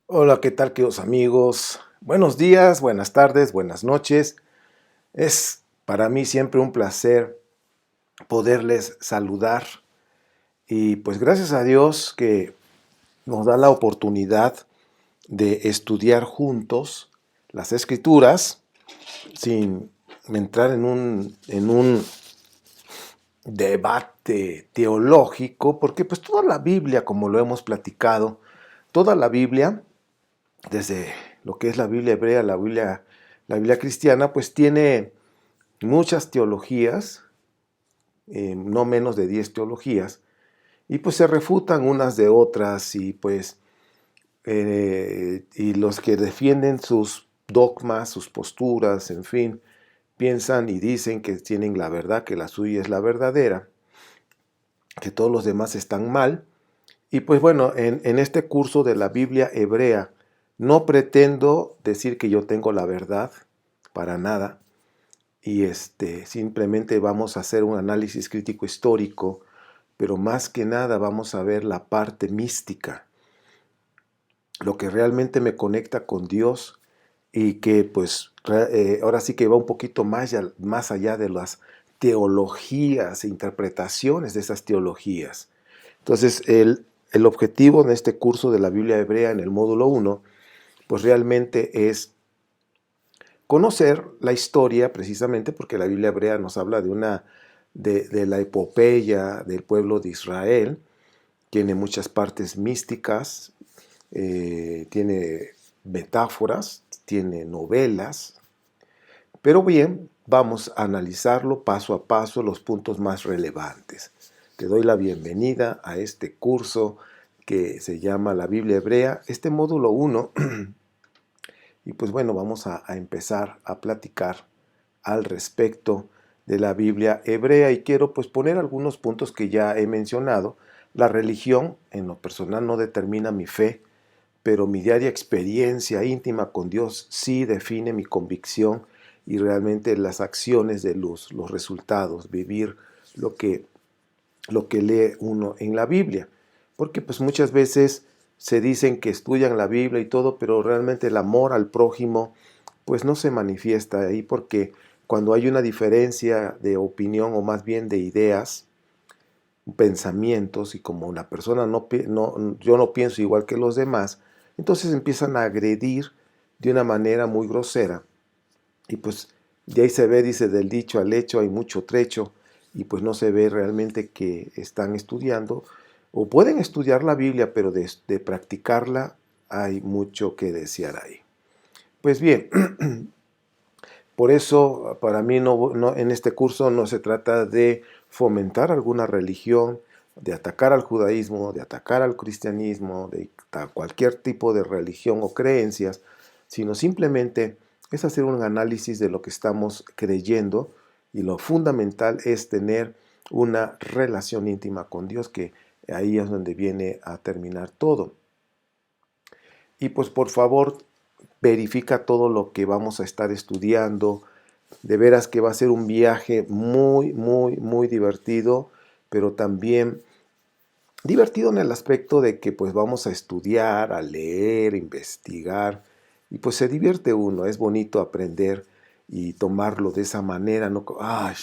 Hola, ¿qué tal, queridos amigos? Buenos días, buenas tardes, buenas noches. Es para mí siempre un placer poderles saludar y pues gracias a Dios que nos da la oportunidad de estudiar juntos las Escrituras sin entrar en un debate teológico, porque pues toda la Biblia, como lo hemos platicado, toda la Biblia, desde lo que es la Biblia hebrea, la Biblia cristiana, pues tiene muchas teologías, no menos de 10 teologías, y pues se refutan unas de otras, y pues y los que defienden sus dogmas, sus posturas, en fin, piensan y dicen que tienen la verdad, que la suya es la verdadera, que todos los demás están mal. Y pues bueno, en este curso de la Biblia hebrea no pretendo decir que yo tengo la verdad, para nada, y simplemente vamos a hacer un análisis crítico histórico, pero más que nada vamos a ver la parte mística, lo que realmente me conecta con Dios y que pues ahora sí que va un poquito más allá de las teologías e interpretaciones de esas teologías. Entonces, el objetivo en este curso de la Biblia hebrea en el módulo 1, pues realmente es conocer la historia, precisamente porque la Biblia hebrea nos habla de la epopeya del pueblo de Israel, tiene muchas partes místicas, tiene metáforas, tiene novelas, pero bien, vamos a analizarlo paso a paso, los puntos más relevantes. Te doy la bienvenida a este curso que se llama la Biblia hebrea, este módulo 1, y pues bueno, vamos a empezar a platicar al respecto de la Biblia hebrea y quiero pues poner algunos puntos que ya he mencionado. La religión en lo personal no determina mi fe, pero mi diaria experiencia íntima con Dios sí define mi convicción y realmente las acciones de los resultados, vivir lo que, lo que lee uno en la Biblia. Porque pues muchas veces se dicen que estudian la Biblia y todo, pero realmente el amor al prójimo pues no se manifiesta ahí porque cuando hay una diferencia de opinión o más bien de ideas, pensamientos y como la persona yo no pienso igual que los demás, entonces empiezan a agredir de una manera muy grosera y pues de ahí se ve, dice, del dicho al hecho hay mucho trecho y pues no se ve realmente que están estudiando o pueden estudiar la Biblia, pero de practicarla hay mucho que desear ahí. Pues bien, por eso para mí en este curso no se trata de fomentar alguna religión, de atacar al judaísmo, de atacar al cristianismo, de cualquier tipo de religión o creencias, sino simplemente es hacer un análisis de lo que estamos creyendo y lo fundamental es tener una relación íntima con Dios, que ahí es donde viene a terminar todo. Y pues por favor, verifica todo lo que vamos a estar estudiando. De veras que va a ser un viaje muy, muy, muy divertido, pero también divertido en el aspecto de que pues vamos a estudiar, a leer, investigar, y pues se divierte uno, es bonito aprender y tomarlo de esa manera, no, ay,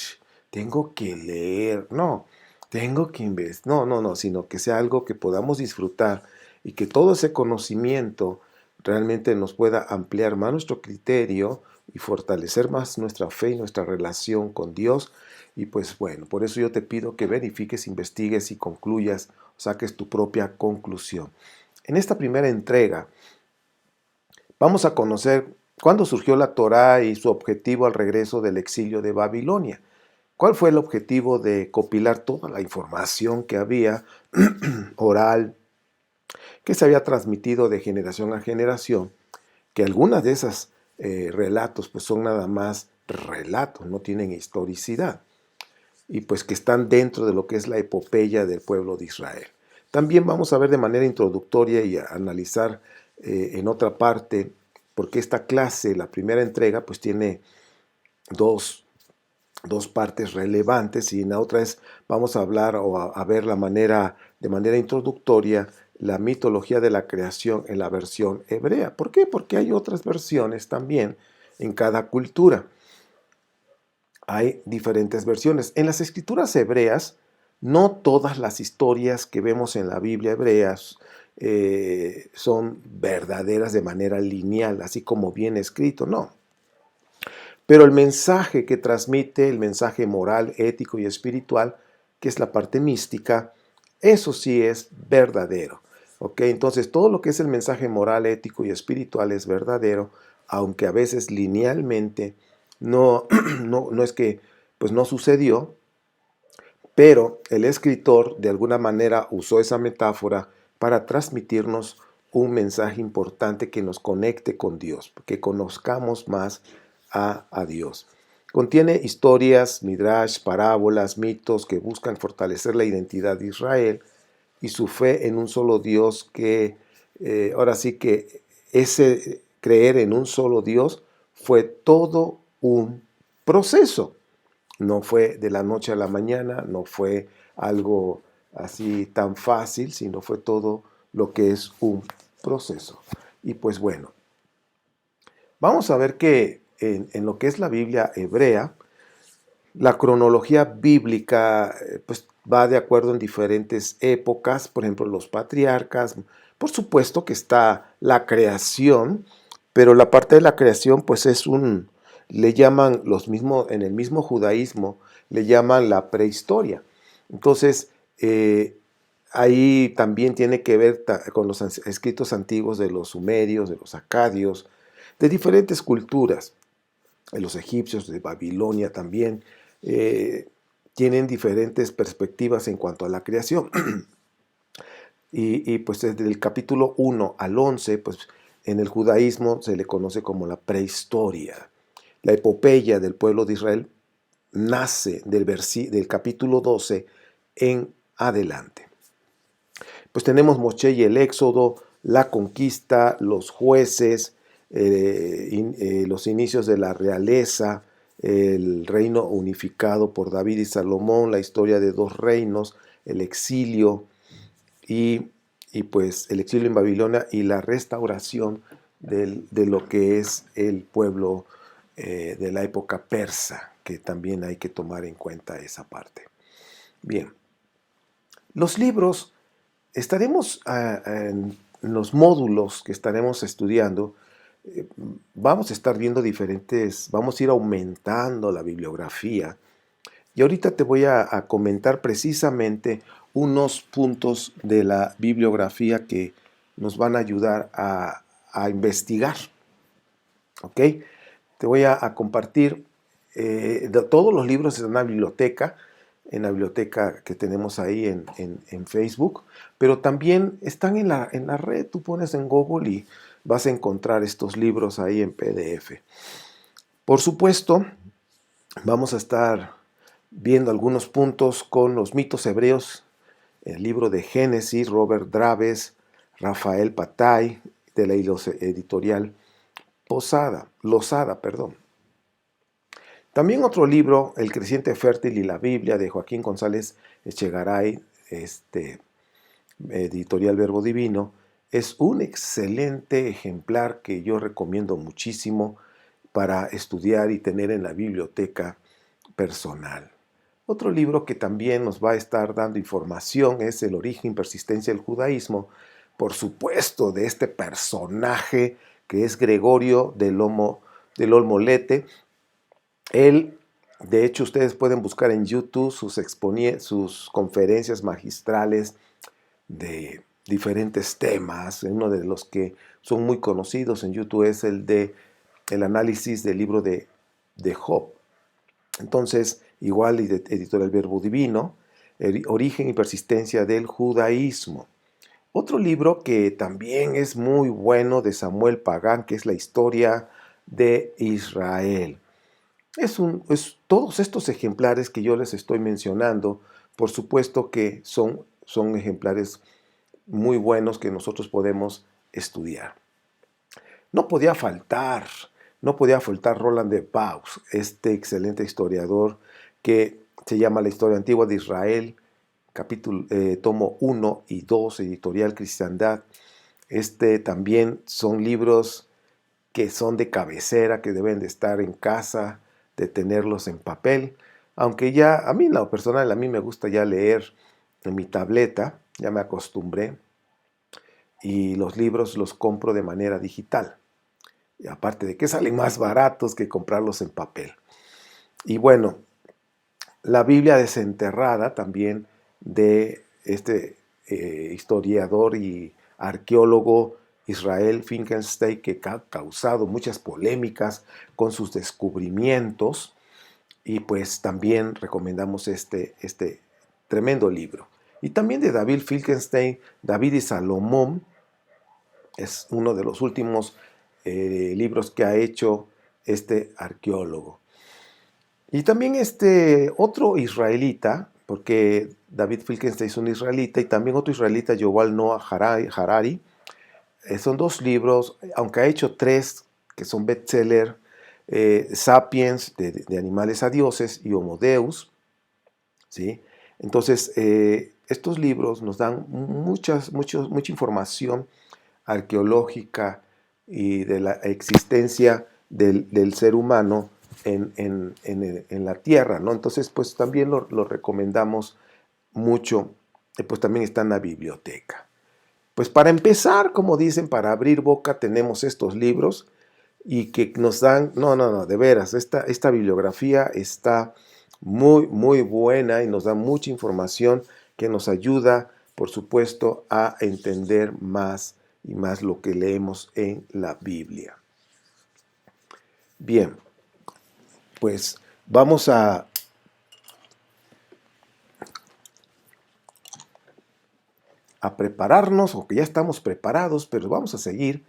tengo que leer, no, tengo que investigar, no, sino que sea algo que podamos disfrutar y que todo ese conocimiento realmente nos pueda ampliar más nuestro criterio y fortalecer más nuestra fe y nuestra relación con Dios. Y pues bueno, por eso yo te pido que verifiques, investigues y concluyas, saques tu propia conclusión. En esta primera entrega vamos a conocer cuándo surgió la Torá y su objetivo al regreso del exilio de Babilonia. ¿Cuál fue el objetivo de copilar toda la información que había oral, que se había transmitido de generación a generación? Que algunas de esas relatos pues son nada más relatos, no tienen historicidad y pues que están dentro de lo que es la epopeya del pueblo de Israel. También vamos a ver de manera introductoria y a analizar en otra parte, porque esta clase, la primera entrega, pues tiene dos partes relevantes, y en la otra vamos a hablar o a ver de manera introductoria la mitología de la creación en la versión hebrea. ¿Por qué? Porque hay otras versiones también en cada cultura. Hay diferentes versiones. En las escrituras hebreas, no todas las historias que vemos en la Biblia hebrea son verdaderas de manera lineal, así como bien escrito, no. Pero el mensaje que transmite, el mensaje moral, ético y espiritual, que es la parte mística, eso sí es verdadero. ¿Ok? Entonces, todo lo que es el mensaje moral, ético y espiritual es verdadero, aunque a veces linealmente no es que pues no sucedió, pero el escritor de alguna manera usó esa metáfora para transmitirnos un mensaje importante que nos conecte con Dios, que conozcamos más a Dios. Contiene historias, midrash, parábolas, mitos que buscan fortalecer la identidad de Israel y su fe en un solo Dios, que ahora sí que ese creer en un solo Dios fue todo un proceso. No fue de la noche a la mañana, no fue algo así tan fácil, sino fue todo lo que es un proceso. Y pues bueno, vamos a ver que en lo que es la Biblia hebrea, la cronología bíblica pues va de acuerdo en diferentes épocas, por ejemplo los patriarcas, por supuesto que está la creación, pero la parte de la creación pues le llaman en el mismo judaísmo, le llaman la prehistoria. Entonces, ahí también tiene que ver con los escritos antiguos de los sumerios, de los acadios, de diferentes culturas, de los egipcios, de Babilonia también, tienen diferentes perspectivas en cuanto a la creación. Y pues desde el capítulo 1 al 11, pues en el judaísmo se le conoce como la prehistoria. La epopeya del pueblo de Israel nace del capítulo 12 en adelante. Pues tenemos Moshe y el Éxodo, la conquista, los jueces, los inicios de la realeza, el reino unificado por David y Salomón, la historia de dos reinos, el exilio pues el exilio en Babilonia y la restauración de lo que es el pueblo de la época persa, que también hay que tomar en cuenta esa parte. Bien, los libros, estaremos en los módulos que estaremos estudiando, vamos a estar viendo vamos a ir aumentando la bibliografía. Y ahorita te voy a comentar precisamente unos puntos de la bibliografía que nos van a ayudar a investigar. ¿Ok? Te voy a compartir todos los libros en la biblioteca que tenemos ahí en Facebook, pero también están en la red. Tú pones en Google y vas a encontrar estos libros ahí en PDF. Por supuesto, vamos a estar viendo algunos puntos con los mitos hebreos, el libro de Génesis, Robert Draves, Rafael Patay, de la editorial Losada. También otro libro, El creciente fértil y la Biblia, de Joaquín González Echegaray, editorial Verbo Divino, es un excelente ejemplar que yo recomiendo muchísimo para estudiar y tener en la biblioteca personal. Otro libro que también nos va a estar dando información es El origen y persistencia del judaísmo, por supuesto, de este personaje que es Gregorio del Olmo Lete. Él, de hecho, ustedes pueden buscar en YouTube sus conferencias magistrales de diferentes temas. Uno de los que son muy conocidos en YouTube es el análisis del libro de Job. Entonces, igual editorial Verbo Divino, Origen y persistencia del judaísmo. Otro libro que también es muy bueno, de Samuel Pagán, que es la historia de Israel. Todos estos ejemplares que yo les estoy mencionando, por supuesto que son ejemplares muy buenos que nosotros podemos estudiar. no podía faltar, no podía faltar Roland de Vaux, este excelente historiador que se llama La Historia Antigua de Israel, capítulo, tomo 1 y 2, editorial Cristiandad. También son libros que son de cabecera, que deben de estar en casa, de tenerlos en papel. Aunque ya, a mí en lo personal, a mí me gusta ya leer en mi tableta, ya me acostumbré, y los libros los compro de manera digital. Y aparte de que salen más baratos que comprarlos en papel. Y bueno, la Biblia desenterrada también de este historiador y arqueólogo Israel Finkelstein, que ha causado muchas polémicas con sus descubrimientos, y pues también recomendamos este tremendo libro. Y también de David Finkelstein, David y Salomón, es uno de los últimos libros que ha hecho este arqueólogo. Y también otro israelita, porque David Finkelstein es un israelita, y también otro israelita, Yuval Noah Harari. Son dos libros, aunque ha hecho tres que son bestseller, Sapiens, de animales a dioses, y Homo Deus, ¿sí? Entonces, estos libros nos dan mucha información arqueológica y de la existencia del ser humano en la tierra, ¿no? Entonces, pues también lo recomendamos mucho, pues también está en la biblioteca. Pues para empezar, como dicen, para abrir boca tenemos estos libros y que nos dan, no, de veras, esta bibliografía está muy, muy buena y nos da mucha información que nos ayuda, por supuesto, a entender más y más lo que leemos en la Biblia. Bien, pues vamos a prepararnos, o que ya estamos preparados, pero vamos a seguir.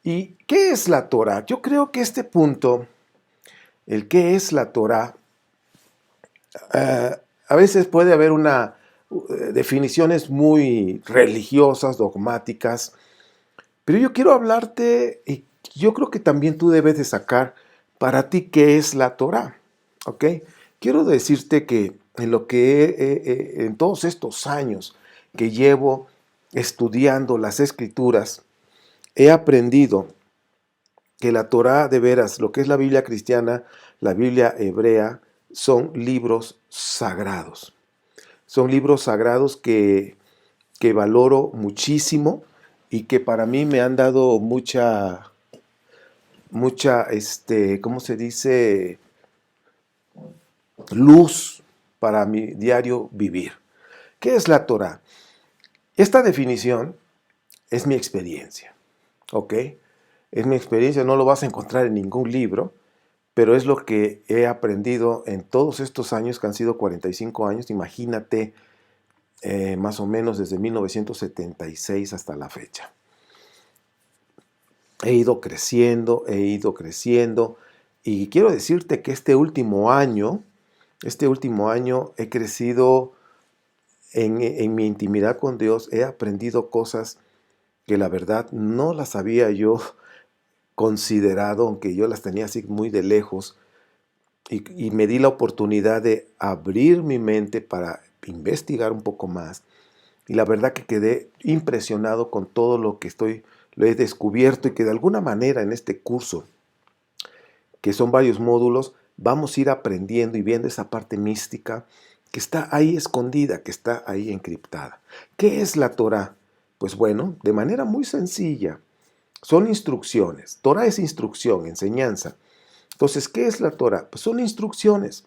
¿Y qué es la Torá? Yo creo que este punto, el qué es la Torá, a veces puede haber definiciones muy religiosas, dogmáticas, pero yo quiero hablarte, y yo creo que también tú debes de sacar para ti qué es la Torá, ¿ok? Quiero decirte que en todos estos años que llevo estudiando las Escrituras, he aprendido que la Torá, de veras, lo que es la Biblia cristiana, la Biblia hebrea, son libros sagrados. Son libros sagrados que valoro muchísimo y que para mí me han dado mucha, ¿cómo se dice? Luz para mi diario vivir. ¿Qué es la Torá? Esta definición es mi experiencia, ¿ok? Es mi experiencia, no lo vas a encontrar en ningún libro, pero es lo que he aprendido en todos estos años, que han sido 45 años, imagínate, más o menos desde 1976 hasta la fecha. He ido creciendo, y quiero decirte que este último año he crecido en mi intimidad con Dios, he aprendido cosas que la verdad no las había yo considerado, aunque yo las tenía así muy de lejos, y me di la oportunidad de abrir mi mente para investigar un poco más, y la verdad que quedé impresionado con todo lo he descubierto, y que de alguna manera en este curso, que son varios módulos, vamos a ir aprendiendo y viendo esa parte mística que está ahí escondida, que está ahí encriptada. ¿Qué es la Torá? Pues bueno, de manera muy sencilla, son instrucciones. Torá es instrucción, enseñanza. Entonces, ¿qué es la Torá? Pues son instrucciones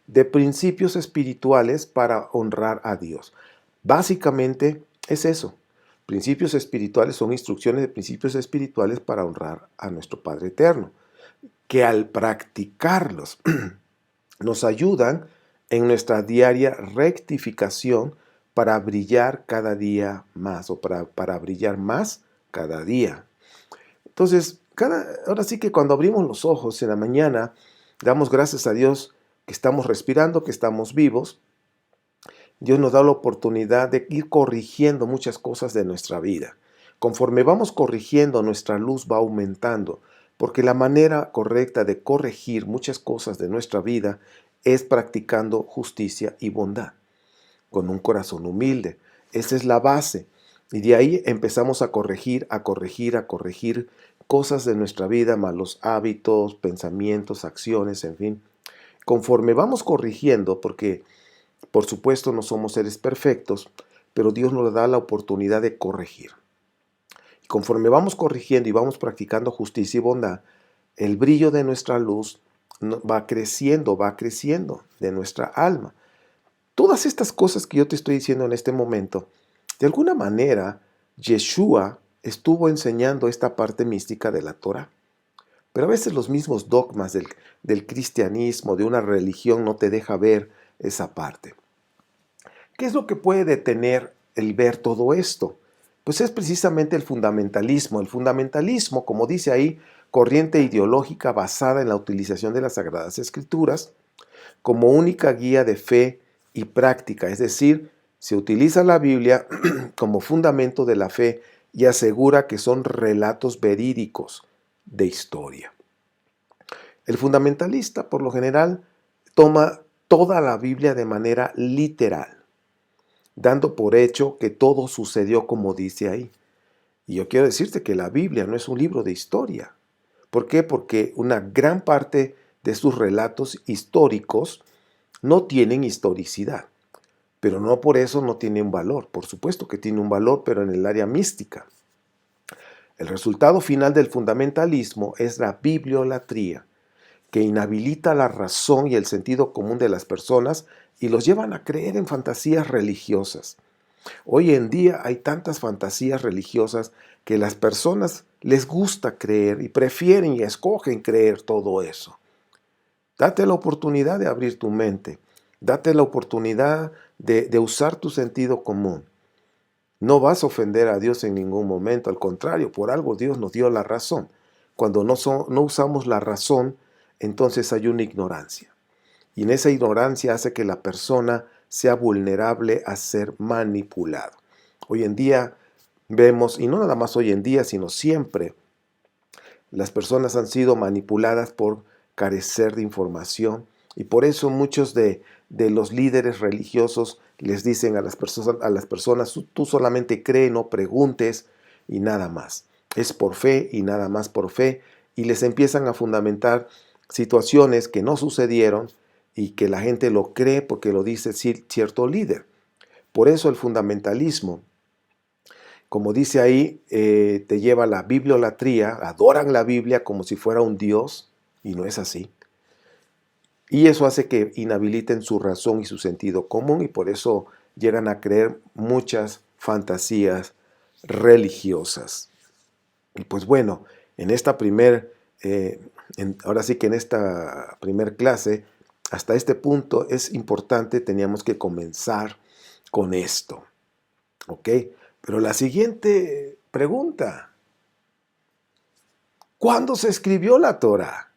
de principios espirituales para honrar a Dios. Básicamente es eso. Principios espirituales son instrucciones de principios espirituales para honrar a nuestro Padre Eterno, que al practicarlos nos ayudan en nuestra diaria rectificación para brillar cada día más, o para brillar más cada día. Entonces, ahora sí que cuando abrimos los ojos en la mañana, damos gracias a Dios que estamos respirando, que estamos vivos. Dios nos da la oportunidad de ir corrigiendo muchas cosas de nuestra vida, Conforme vamos corrigiendo, nuestra luz va aumentando, porque la manera correcta de corregir muchas cosas de nuestra vida es practicando justicia y bondad, con un corazón humilde. Esa es la base. Y de ahí empezamos a corregir, a corregir, a corregir cosas de nuestra vida, malos hábitos, pensamientos, acciones, en fin. Conforme vamos corrigiendo, porque por supuesto no somos seres perfectos, pero Dios nos da la oportunidad de corregir. Y conforme vamos corrigiendo y vamos practicando justicia y bondad, el brillo de nuestra luz va creciendo de nuestra alma. Todas estas cosas que yo te estoy diciendo en este momento, de alguna manera, Yeshua estuvo enseñando esta parte mística de la Torah. Pero a veces los mismos dogmas del cristianismo, de una religión, no te deja ver esa parte. ¿Qué es lo que puede detener el ver todo esto? Pues es precisamente el fundamentalismo. El fundamentalismo, como dice ahí, corriente ideológica basada en la utilización de las Sagradas Escrituras como única guía de fe y práctica, es decir, se utiliza la Biblia como fundamento de la fe y asegura que son relatos verídicos de historia. El fundamentalista, por lo general, toma toda la Biblia de manera literal, dando por hecho que todo sucedió como dice ahí. Y yo quiero decirte que la Biblia no es un libro de historia. ¿Por qué? Porque una gran parte de sus relatos históricos no tienen historicidad, pero no por eso no tiene un valor. Por supuesto que tiene un valor, pero en el área mística. El resultado final del fundamentalismo es la bibliolatría, que inhabilita la razón y el sentido común de las personas y los llevan a creer en fantasías religiosas. Hoy en día hay tantas fantasías religiosas que las personas les gusta creer y prefieren y escogen creer todo eso. Date la oportunidad de abrir tu mente. Date la oportunidad de usar tu sentido común. No vas a ofender a Dios en ningún momento. Al contrario, por algo Dios nos dio la razón. Cuando no usamos la razón, entonces hay una ignorancia. Y en esa ignorancia hace que la persona sea vulnerable a ser manipulado. Hoy en día vemos, y no nada más hoy en día, sino siempre, las personas han sido manipuladas por carecer de información y por eso muchos de los líderes religiosos les dicen a las personas, tú solamente cree, no preguntes y nada más. Es por fe y nada más por fe y les empiezan a fundamentar situaciones que no sucedieron y que la gente lo cree porque lo dice cierto líder. Por eso el fundamentalismo, como dice ahí, te lleva a la bibliolatría, adoran la Biblia como si fuera un Dios, y no es así. Y eso hace que inhabiliten su razón y su sentido común, y por eso llegan a creer muchas fantasías religiosas. Y pues bueno, en esta ahora sí que en esta primer clase, hasta este punto es importante, teníamos que comenzar con esto. ¿Ok? Pero la siguiente pregunta, ¿cuándo se escribió la Torá?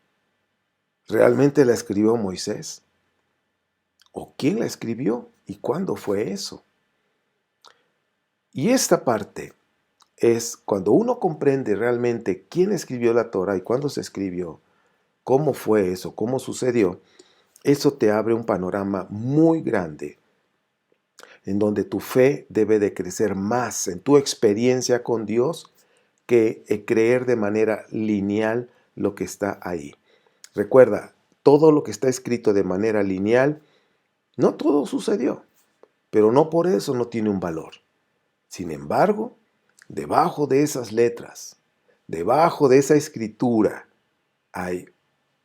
¿Realmente la escribió Moisés? ¿O quién la escribió? ¿Y cuándo fue eso? Y esta parte es cuando uno comprende realmente quién escribió la Torá y cuándo se escribió, cómo fue eso, cómo sucedió, eso te abre un panorama muy grande en donde tu fe debe de crecer más en tu experiencia con Dios que creer de manera lineal lo que está ahí. Recuerda, todo lo que está escrito de manera lineal, no todo sucedió, pero no por eso no tiene un valor. Sin embargo, debajo de esas letras, debajo de esa escritura, hay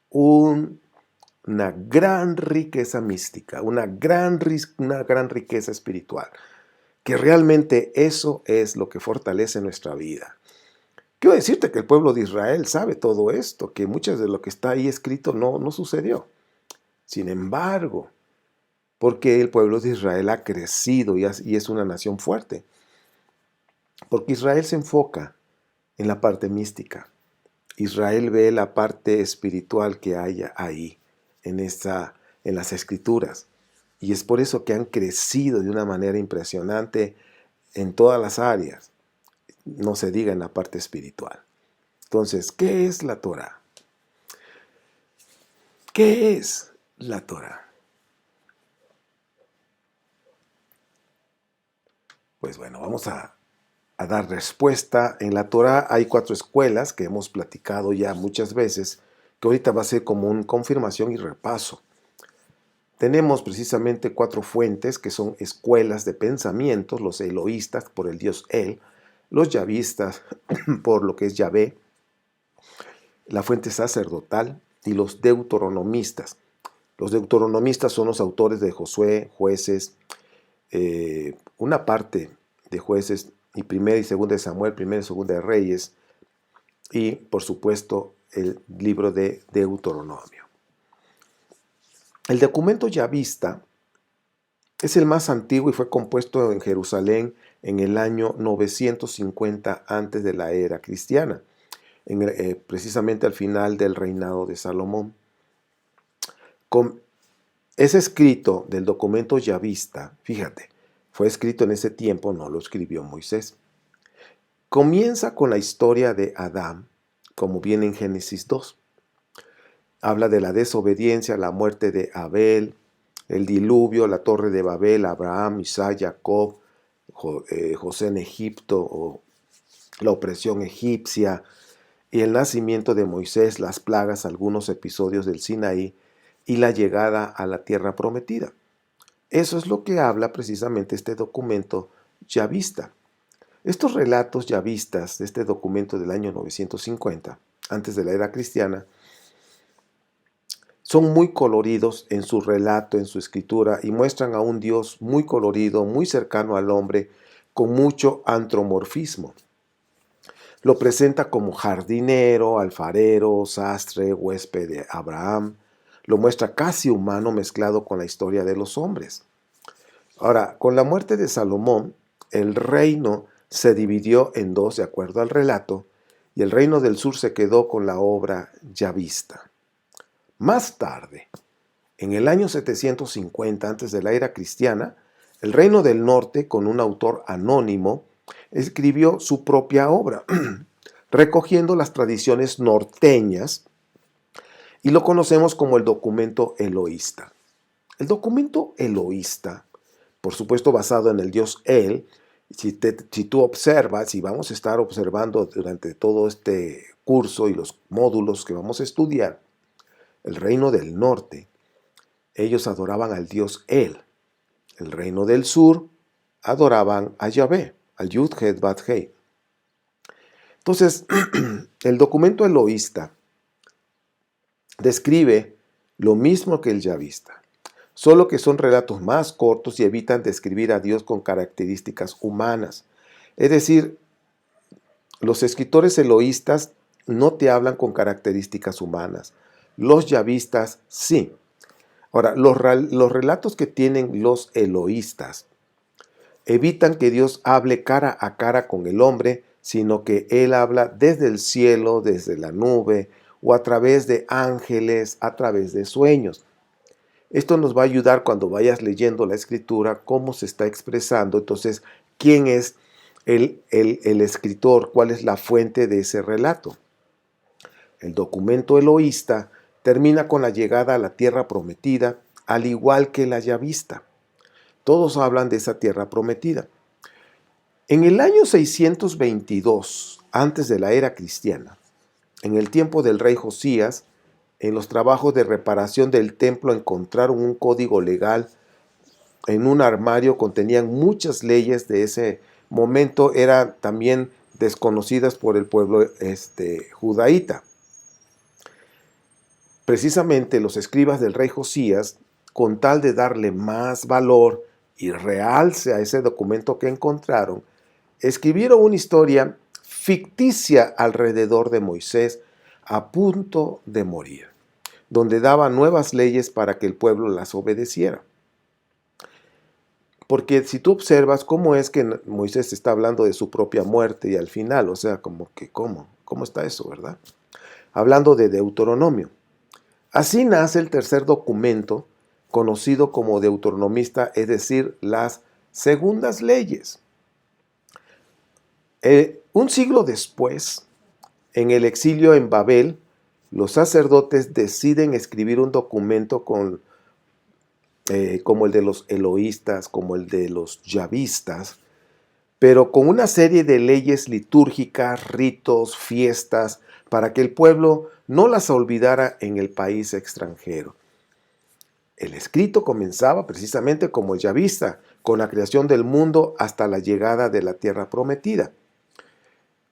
una gran riqueza mística, una gran riqueza espiritual, que realmente eso es lo que fortalece nuestra vida. Quiero decirte que el pueblo de Israel sabe todo esto, que mucho de lo que está ahí escrito no sucedió. Sin embargo, porque el pueblo de Israel ha crecido y es una nación fuerte, porque Israel se enfoca en la parte mística. Israel ve la parte espiritual que hay ahí, en las escrituras. Y es por eso que han crecido de una manera impresionante en todas las áreas. no se diga en la parte espiritual. Entonces, ¿qué es la Torah? ¿Qué es la Torah? Pues bueno, vamos a dar respuesta. En la Torah hay 4 escuelas que hemos platicado ya muchas veces, que ahorita va a ser como una confirmación y repaso. Tenemos precisamente 4 fuentes que son escuelas de pensamientos: los eloístas por el dios El, los yavistas por lo que es Yahvé, la fuente sacerdotal, y los deuteronomistas. Los deuteronomistas son los autores de Josué, Jueces, una parte de Jueces, y primera y segunda de Samuel, primera y segunda de Reyes, y por supuesto el libro de Deuteronomio. El documento yavista es el más antiguo y fue compuesto en Jerusalén en el año 950 antes de la era cristiana, precisamente al final del reinado de Salomón. Ese escrito del documento yavista, fíjate, fue escrito en ese tiempo, no lo escribió Moisés. Comienza con la historia de Adán, como viene en Génesis 2. Habla de la desobediencia, la muerte de Abel, el diluvio, la torre de Babel, Abraham, Isaac, Jacob, José en Egipto, o la opresión egipcia, y el nacimiento de Moisés, las plagas, algunos episodios del Sinaí y la llegada a la tierra prometida. Eso es lo que habla precisamente este documento yavista. Estos relatos yavistas de este documento del año 950, antes de la era cristiana, son muy coloridos en su relato, en su escritura, y muestran a un Dios muy colorido, muy cercano al hombre, con mucho antropomorfismo. Lo presenta como jardinero, alfarero, sastre, huésped de Abraham. Lo muestra casi humano, mezclado con la historia de los hombres. Ahora, con la muerte de Salomón, el reino se dividió en 2 de acuerdo al relato, y el reino del sur se quedó con la obra yavista. Más tarde, en el año 750 antes de la era cristiana, el reino del norte, con un autor anónimo, escribió su propia obra, recogiendo las tradiciones norteñas, y lo conocemos como el documento eloísta. El documento eloísta, por supuesto basado en el dios El, si tú observas, y vamos a estar observando durante todo este curso y los módulos que vamos a estudiar, el reino del norte, ellos adoraban al dios El. El reino del sur adoraban a Yahvé, al Yud-Het-Bat-Hei. Entonces, el documento eloísta describe lo mismo que el yavista, solo que son relatos más cortos y evitan describir a Dios con características humanas. Es decir, los escritores eloístas no te hablan con características humanas. Los yavistas sí. Ahora, los relatos que tienen los eloístas evitan que Dios hable cara a cara con el hombre, sino que Él habla desde el cielo, desde la nube, o a través de ángeles, a través de sueños. Esto nos va a ayudar cuando vayas leyendo la escritura, cómo se está expresando. Entonces, ¿quién es el escritor? ¿Cuál es la fuente de ese relato? El documento eloísta termina con la llegada a la tierra prometida, al igual que la yavista. Todos hablan de esa tierra prometida. En el año 622, antes de la era cristiana, en el tiempo del rey Josías, en los trabajos de reparación del templo encontraron un código legal en un armario. Contenían muchas leyes de ese momento, eran también desconocidas por el pueblo judaíta. Precisamente los escribas del rey Josías, con tal de darle más valor y realce a ese documento que encontraron, escribieron una historia ficticia alrededor de Moisés a punto de morir, donde daba nuevas leyes para que el pueblo las obedeciera. Porque si tú observas cómo es que Moisés está hablando de su propia muerte y al final, o sea, como que ¿cómo está eso, verdad? Hablando de Deuteronomio. Así nace el tercer documento, conocido como deuteronomista, es decir, las segundas leyes. Un siglo después, en el exilio en Babel, los sacerdotes deciden escribir un documento como el de los eloístas, como el de los yavistas, pero con una serie de leyes litúrgicas, ritos, fiestas, para que el pueblo no las olvidara en el país extranjero. El escrito comenzaba precisamente como el yavista, con la creación del mundo hasta la llegada de la tierra prometida.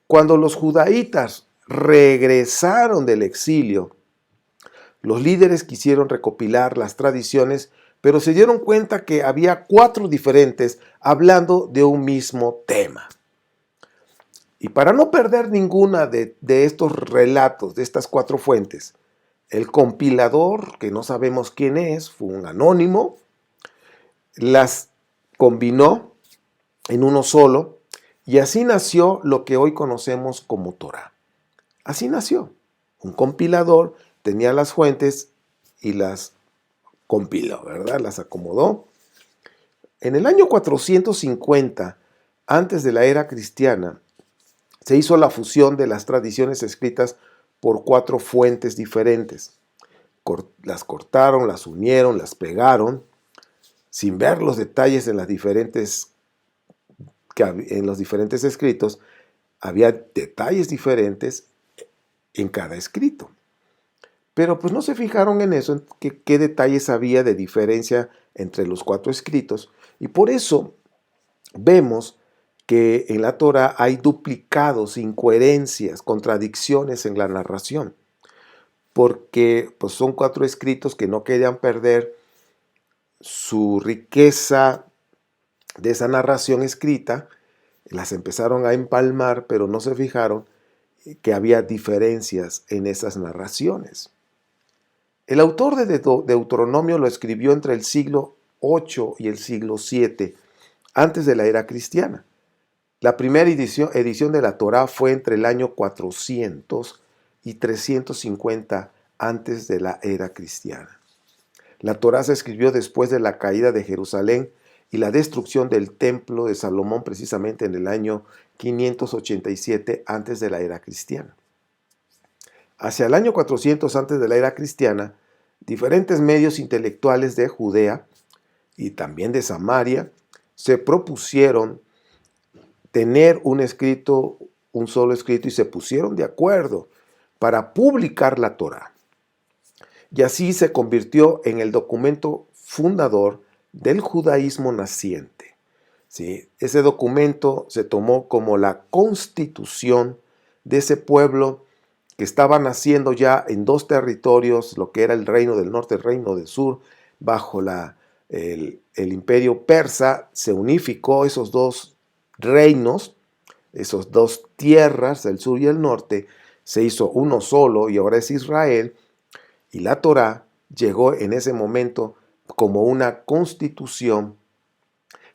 Cuando los judaítas regresaron del exilio, los líderes quisieron recopilar las tradiciones, pero se dieron cuenta que había 4 diferentes hablando de un mismo tema. Y para no perder ninguna de estos relatos, de estas 4 fuentes, el compilador, que no sabemos quién es, fue un anónimo, las combinó en uno solo y así nació lo que hoy conocemos como Torá. Así nació. Un compilador tenía las fuentes y las compiló, ¿verdad? Las acomodó. En el año 450, antes de la era cristiana, se hizo la fusión de las tradiciones escritas por 4 fuentes diferentes. Las cortaron, las unieron, las pegaron, sin ver los detalles en los diferentes escritos. Había detalles diferentes en cada escrito. Pero pues no se fijaron en eso, en qué detalles había de diferencia entre los 4 escritos. Y por eso vemos que en la Torá hay duplicados, incoherencias, contradicciones en la narración. Porque pues, son 4 escritos que no querían perder su riqueza de esa narración escrita. Las empezaron a empalmar, pero no se fijaron que había diferencias en esas narraciones. El autor de Deuteronomio lo escribió entre el siglo VIII y el siglo VII, antes de la era cristiana. La primera edición de la Torá fue entre el año 400 y 350 antes de la era cristiana. La Torá se escribió después de la caída de Jerusalén y la destrucción del templo de Salomón, precisamente en el año 587 antes de la era cristiana. Hacia el año 400 antes de la era cristiana, diferentes medios intelectuales de Judea y también de Samaria se propusieron tener un solo escrito y se pusieron de acuerdo para publicar la Torá. Y así se convirtió en el documento fundador del judaísmo naciente. ¿Sí? Ese documento se tomó como la constitución de ese pueblo que estaba naciendo ya en 2 territorios, lo que era el reino del norte, el reino del sur, bajo el imperio persa. Se unificó esos 2 reinos, esos 2 tierras, el sur y el norte, se hizo uno solo y ahora es Israel. Y la Torá llegó en ese momento como una constitución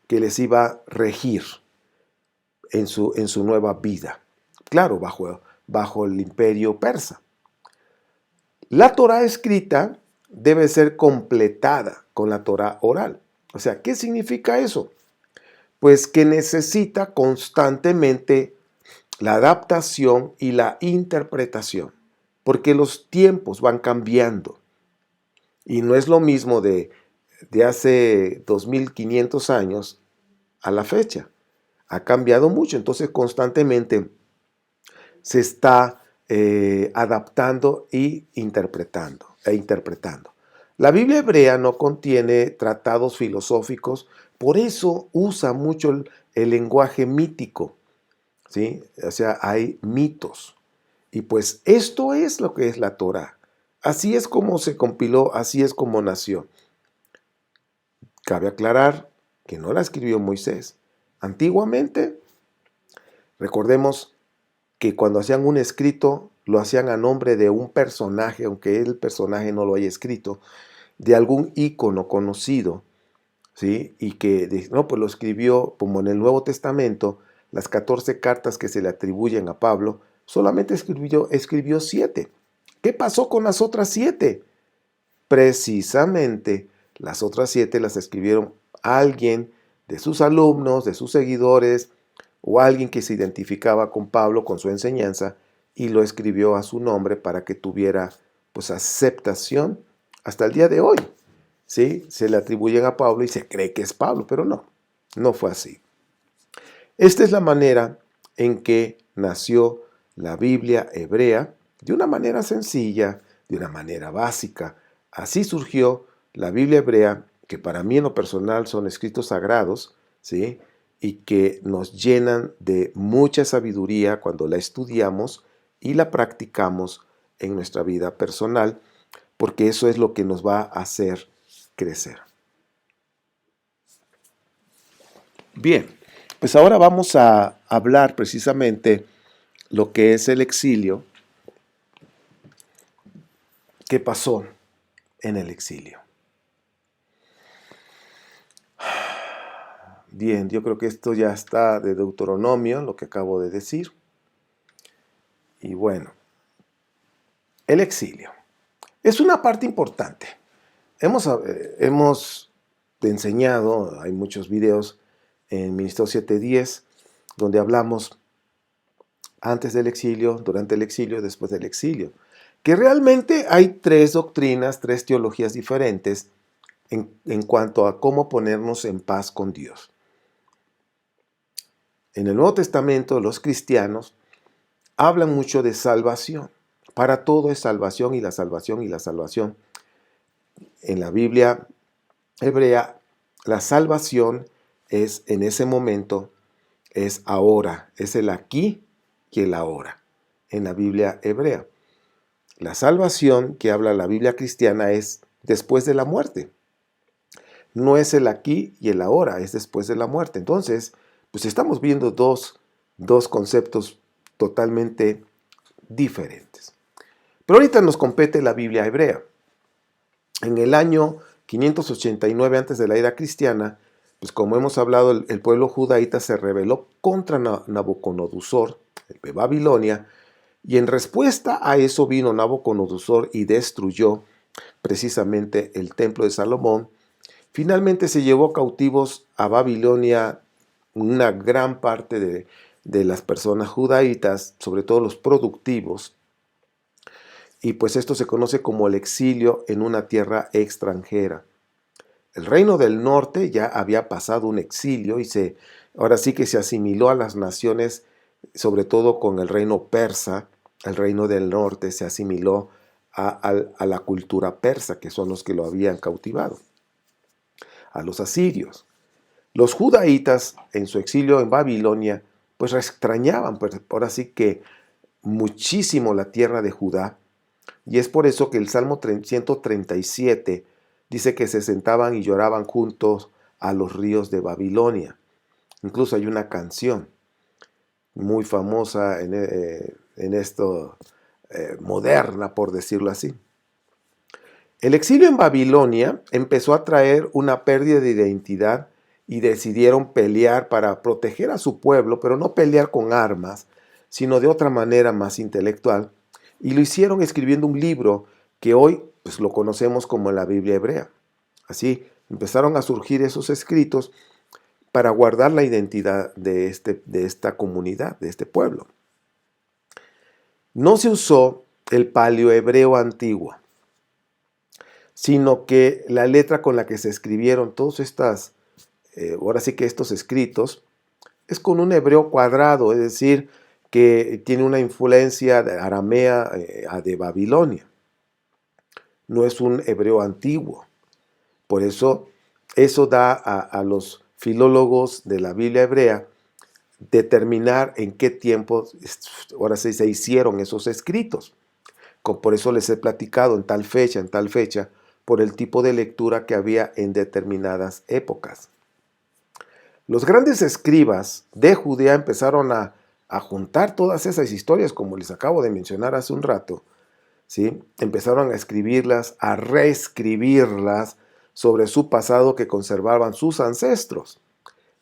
que les iba a regir en su nueva vida. Claro, bajo el imperio persa. La Torá escrita debe ser completada con la Torá oral. O sea, ¿qué significa eso? Pues que necesita constantemente la adaptación y la interpretación, porque los tiempos van cambiando. Y no es lo mismo de hace 2500 años a la fecha. Ha cambiado mucho, entonces constantemente se está adaptando e interpretando. La Biblia hebrea no contiene tratados filosóficos, por eso usa mucho el lenguaje mítico, ¿sí? O sea, hay mitos. Y pues esto es lo que es la Torá. Así es como se compiló, así es como nació. Cabe aclarar que no la escribió Moisés. Antiguamente, recordemos que cuando hacían un escrito, lo hacían a nombre de un personaje, aunque el personaje no lo haya escrito, de algún ícono conocido, ¿sí? Y que no, pues lo escribió, como en el Nuevo Testamento, las 14 cartas que se le atribuyen a Pablo, solamente escribió 7. ¿Qué pasó con las otras 7? Precisamente las otras 7 las escribieron alguien de sus alumnos, de sus seguidores, o alguien que se identificaba con Pablo, con su enseñanza, y lo escribió a su nombre para que tuviera pues aceptación hasta el día de hoy. ¿Sí? Se le atribuyen a Pablo y se cree que es Pablo, pero no, no fue así. Esta es la manera en que nació la Biblia hebrea, de una manera sencilla, de una manera básica. Así surgió la Biblia hebrea, que para mí en lo personal son escritos sagrados, ¿sí? Y que nos llenan de mucha sabiduría cuando la estudiamos y la practicamos en nuestra vida personal, porque eso es lo que nos va a hacer crecer. Bien, pues ahora vamos a hablar precisamente lo que es el exilio, qué pasó en el exilio. Bien, yo creo que esto ya está de Deuteronomio, lo que acabo de decir. Y bueno, el exilio es una parte importante. Hemos enseñado, hay muchos videos en Ministerio 710, donde hablamos antes del exilio, durante el exilio, después del exilio. Que realmente hay tres doctrinas, tres teologías diferentes en cuanto a cómo ponernos en paz con Dios. En el Nuevo Testamento, los cristianos hablan mucho de salvación. Para todo es salvación y la salvación y la salvación. En la Biblia hebrea, la salvación es en ese momento, es ahora, es el aquí y el ahora, en la Biblia hebrea. La salvación que habla la Biblia cristiana es después de la muerte. No es el aquí y el ahora, es después de la muerte. Entonces, pues estamos viendo dos conceptos totalmente diferentes. Pero ahorita nos compete la Biblia hebrea. En el año 589 antes de la era cristiana, pues como hemos hablado, el pueblo judaíta se rebeló contra Nabucodonosor, el de Babilonia, y en respuesta a eso vino Nabucodonosor y destruyó precisamente el templo de Salomón. Finalmente se llevó cautivos a Babilonia una gran parte de las personas judaítas, sobre todo los productivos, y pues esto se conoce como el exilio en una tierra extranjera. El reino del norte ya había pasado un exilio y ahora sí que se asimiló a las naciones, sobre todo con el reino persa. El reino del norte se asimiló a la cultura persa, que son los que lo habían cautivado, a los asirios. Los judaítas en su exilio en Babilonia, pues extrañaban, pues ahora sí que muchísimo la tierra de Judá, y es por eso que el Salmo 137 dice que se sentaban y lloraban juntos a los ríos de Babilonia. Incluso hay una canción muy famosa en esto, moderna, por decirlo así. El exilio en Babilonia empezó a traer una pérdida de identidad y decidieron pelear para proteger a su pueblo, pero no pelear con armas, sino de otra manera más intelectual. Y lo hicieron escribiendo un libro que hoy pues, lo conocemos como la Biblia hebrea. Así empezaron a surgir esos escritos para guardar la identidad de esta comunidad, de este pueblo. No se usó el paleohebreo antiguo, sino que la letra con la que se escribieron todos ahora sí que estos escritos, es con un hebreo cuadrado, es decir, que tiene una influencia de aramea de Babilonia. No es un hebreo antiguo. Por eso da a los filólogos de la Biblia hebrea determinar en qué tiempo ahora sí se hicieron esos escritos. Por eso les he platicado en tal fecha, por el tipo de lectura que había en determinadas épocas. Los grandes escribas de Judea empezaron a juntar todas esas historias, como les acabo de mencionar hace un rato, ¿sí? Empezaron a escribirlas, a reescribirlas sobre su pasado que conservaban sus ancestros.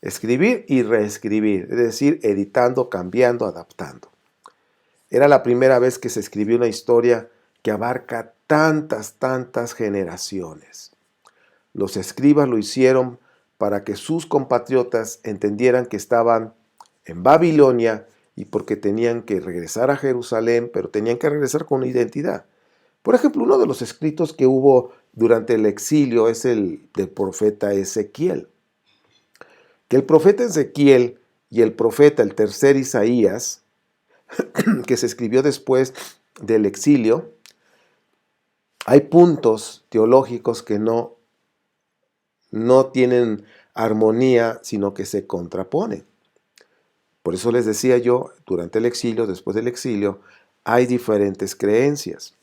Escribir y reescribir, es decir, editando, cambiando, adaptando. Era la primera vez que se escribió una historia que abarca tantas generaciones. Los escribas lo hicieron para que sus compatriotas entendieran que estaban en Babilonia y porque tenían que regresar a Jerusalén, pero tenían que regresar con una identidad. Por ejemplo, uno de los escritos que hubo durante el exilio es el del profeta Ezequiel. Que el profeta Ezequiel y el profeta, el tercer Isaías, que se escribió después del exilio, hay puntos teológicos que no tienen armonía, sino que se contraponen. Por eso les decía yo, durante el exilio, después del exilio, hay diferentes creencias.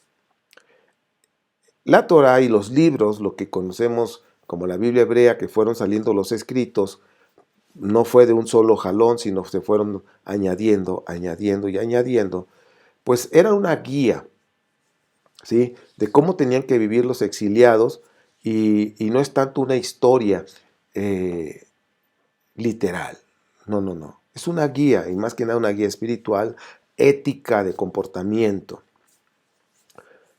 La Torá y los libros, lo que conocemos como la Biblia hebrea, que fueron saliendo los escritos, no fue de un solo jalón, sino se fueron añadiendo, añadiendo y añadiendo, pues era una guía, ¿sí?, de cómo tenían que vivir los exiliados y no es tanto una historia literal, no. Es una guía, y más que nada una guía espiritual, ética, de comportamiento.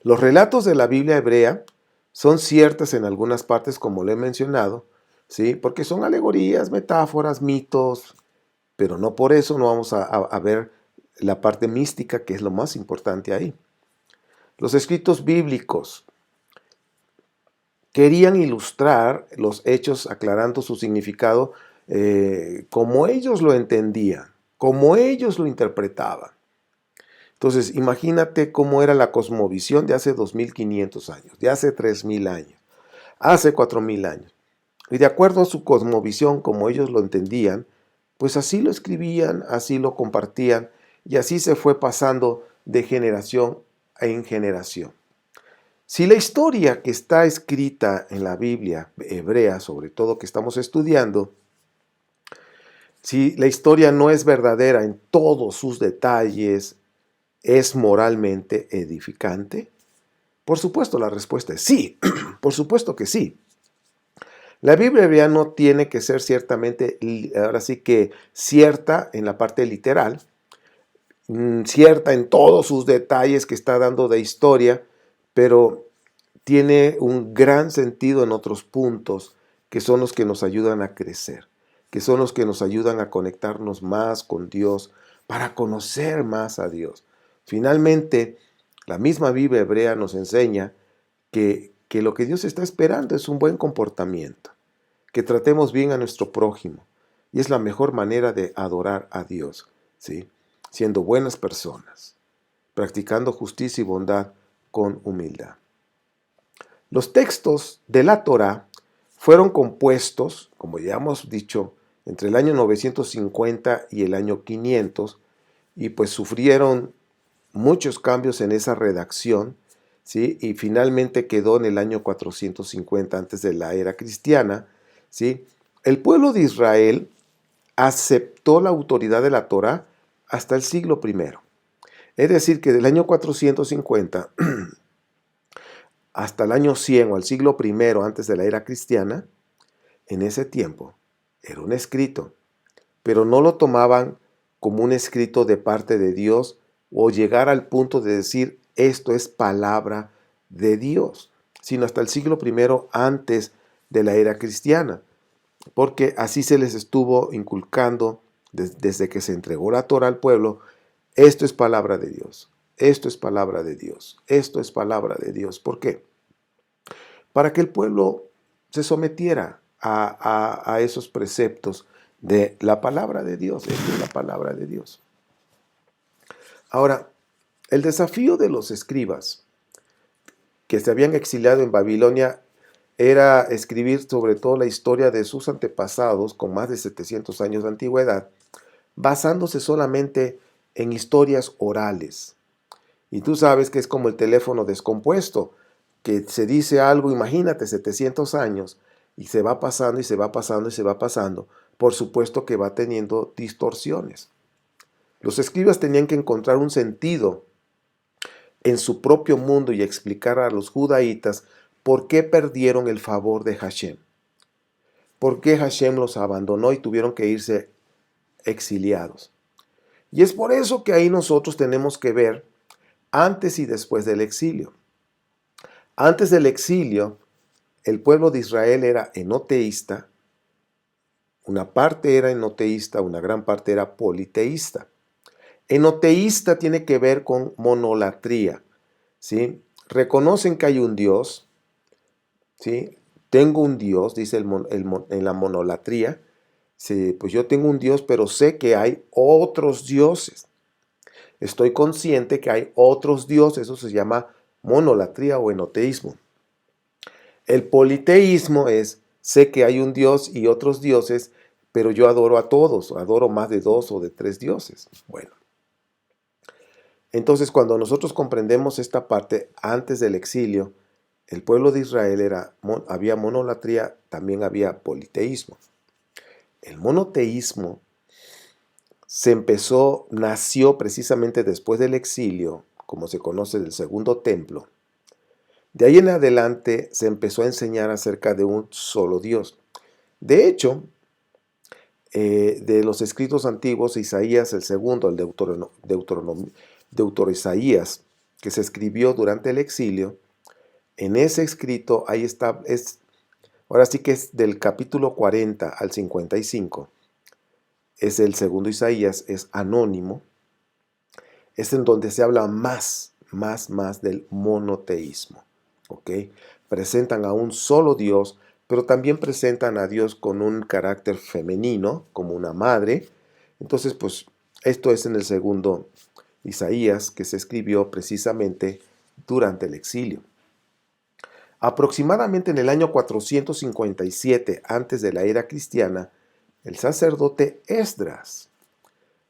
Los relatos de la Biblia hebrea son ciertas en algunas partes, como lo he mencionado, ¿sí?, porque son alegorías, metáforas, mitos, pero no por eso no vamos a ver la parte mística, que es lo más importante ahí. Los escritos bíblicos querían ilustrar los hechos aclarando su significado como ellos lo entendían, como ellos lo interpretaban. Entonces, imagínate cómo era la cosmovisión de hace 2500 años, de hace 3000 años, hace 4000 años. Y de acuerdo a su cosmovisión, como ellos lo entendían, pues así lo escribían, así lo compartían, y así se fue pasando de generación en generación. Si la historia que está escrita en la Biblia hebrea, sobre todo que estamos estudiando, si la historia no es verdadera en todos sus detalles, ¿es moralmente edificante? Por supuesto, la respuesta es sí, por supuesto que sí. La Biblia hebrea no tiene que ser ciertamente, ahora sí que cierta en la parte literal, cierta en todos sus detalles que está dando de historia, pero tiene un gran sentido en otros puntos que son los que nos ayudan a crecer, que son los que nos ayudan a conectarnos más con Dios, para conocer más a Dios. Finalmente, la misma Biblia hebrea nos enseña que lo que Dios está esperando es un buen comportamiento, que tratemos bien a nuestro prójimo, y es la mejor manera de adorar a Dios, ¿sí?, siendo buenas personas, practicando justicia y bondad con humildad. Los textos de la Torá fueron compuestos, como ya hemos dicho, entre el año 950 y el año 500, y pues sufrieron muchos cambios en esa redacción, ¿sí?, y finalmente quedó en el año 450 antes de la era cristiana, ¿sí? El pueblo de Israel aceptó la autoridad de la Torá hasta el siglo I. Es decir, que del año 450 hasta el año 100 o al siglo I antes de la era cristiana, en ese tiempo era un escrito, pero no lo tomaban como un escrito de parte de Dios o llegar al punto de decir esto es palabra de Dios, sino hasta el siglo I antes de la era cristiana, porque así se les estuvo inculcando desde que se entregó la Torá al pueblo: esto es palabra de Dios, esto es palabra de Dios, esto es palabra de Dios. ¿Por qué? Para que el pueblo se sometiera a esos preceptos de la palabra de Dios. Esto es la palabra de Dios. Ahora, el desafío de los escribas que se habían exiliado en Babilonia era escribir sobre todo la historia de sus antepasados con más de 700 años de antigüedad, basándose solamente en historias orales. Y tú sabes que es como el teléfono descompuesto, que se dice algo, imagínate, 700 años, y se va pasando y se va pasando y se va pasando. Por supuesto que va teniendo distorsiones. Los escribas tenían que encontrar un sentido en su propio mundo y explicar a los judaítas por qué perdieron el favor de Hashem. ¿Por qué Hashem los abandonó y tuvieron que irse exiliados? Y es por eso que ahí nosotros tenemos que ver antes y después del exilio. Antes del exilio, el pueblo de Israel era enoteísta, Una parte era enoteísta, una gran parte era politeísta. Enoteísta tiene que ver con monolatría, ¿sí? Reconocen que hay un Dios, ¿sí? Tengo un Dios, dice en la monolatría. Sí, pues yo tengo un Dios, pero sé que hay otros dioses. Estoy consciente que hay otros dioses, eso se llama monolatría o enoteísmo. El politeísmo es, sé que hay un Dios y otros dioses, pero yo adoro a todos, adoro más de 2 o de 3 dioses. Bueno, entonces cuando nosotros comprendemos esta parte antes del exilio, el pueblo de Israel había monolatría, también había politeísmo. El monoteísmo nació precisamente después del exilio, como se conoce del segundo templo. De ahí en adelante se empezó a enseñar acerca de un solo Dios. De hecho, de los escritos antiguos, Isaías el segundo, el Deutero-Isaías, que se escribió durante el exilio, en ese escrito, ahí está, ahora sí que es del capítulo 40 al 55, es el segundo Isaías, es anónimo, es en donde se habla más del monoteísmo, ¿ok? Presentan a un solo Dios, pero también presentan a Dios con un carácter femenino, como una madre. Entonces, pues, esto es en el segundo Isaías, que se escribió precisamente durante el exilio. Aproximadamente en el año 457 antes de la era cristiana, el sacerdote Esdras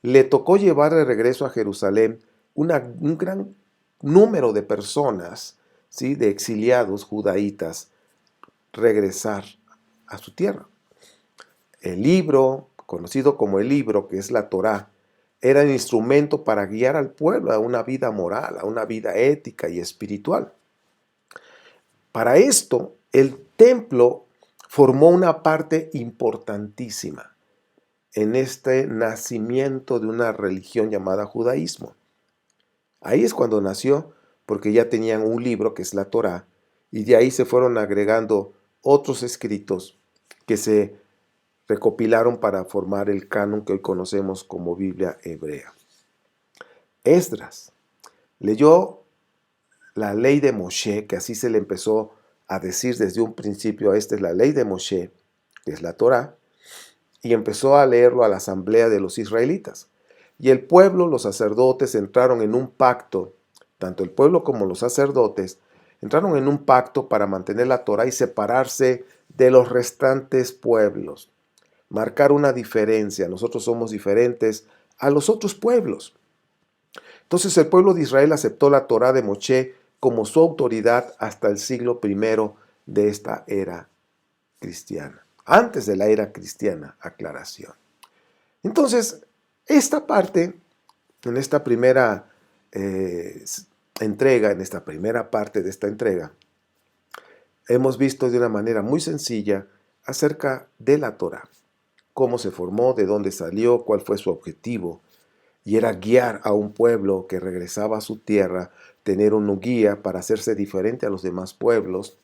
le tocó llevar de regreso a Jerusalén un gran número de personas, ¿sí? De exiliados judaítas, regresar a su tierra. El libro, conocido como el libro, que es la Torá, era el instrumento para guiar al pueblo a una vida moral, a una vida ética y espiritual. Para esto, el templo formó una parte importantísima en este nacimiento de una religión llamada judaísmo. Ahí es cuando nació, porque ya tenían un libro que es la Torá, y de ahí se fueron agregando otros escritos que se recopilaron para formar el canon que hoy conocemos como Biblia hebrea. Esdras leyó la ley de Moshe, que así se le empezó a decir desde un principio, esta es la ley de Moshe, que es la Torá, y empezó a leerlo a la asamblea de los israelitas. Y el pueblo, los sacerdotes, entraron en un pacto, tanto el pueblo como los sacerdotes, entraron en un pacto para mantener la Torá y separarse de los restantes pueblos, marcar una diferencia. Nosotros somos diferentes a los otros pueblos. Entonces el pueblo de Israel aceptó la Torá de Moshe como su autoridad hasta el siglo I de esta era cristiana. Antes de la era cristiana, aclaración. Entonces, esta parte, en esta primera entrega, en esta primera parte de esta entrega, hemos visto de una manera muy sencilla acerca de la Torá, cómo se formó, de dónde salió, cuál fue su objetivo, y era guiar a un pueblo que regresaba a su tierra, tener un guía para hacerse diferente a los demás pueblos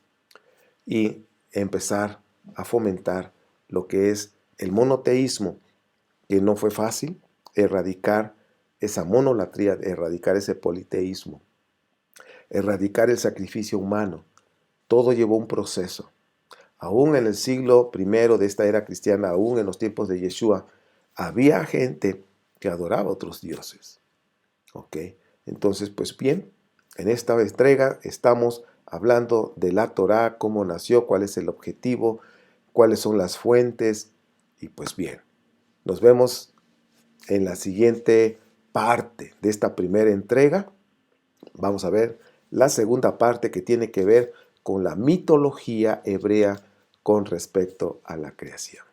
y empezar a fomentar lo que es el monoteísmo, que no fue fácil erradicar esa monolatría, erradicar ese politeísmo, erradicar el sacrificio humano. Todo llevó un proceso. Aún en el siglo I de esta era cristiana, aún en los tiempos de Yeshua, había gente que adoraba a otros dioses. ¿Ok? Entonces, pues bien, en esta entrega estamos hablando de la Torá, cómo nació, cuál es el objetivo, cuáles son las fuentes, y pues bien, nos vemos en la siguiente parte de esta primera entrega. Vamos a ver la segunda parte que tiene que ver con la mitología hebrea con respecto a la creación.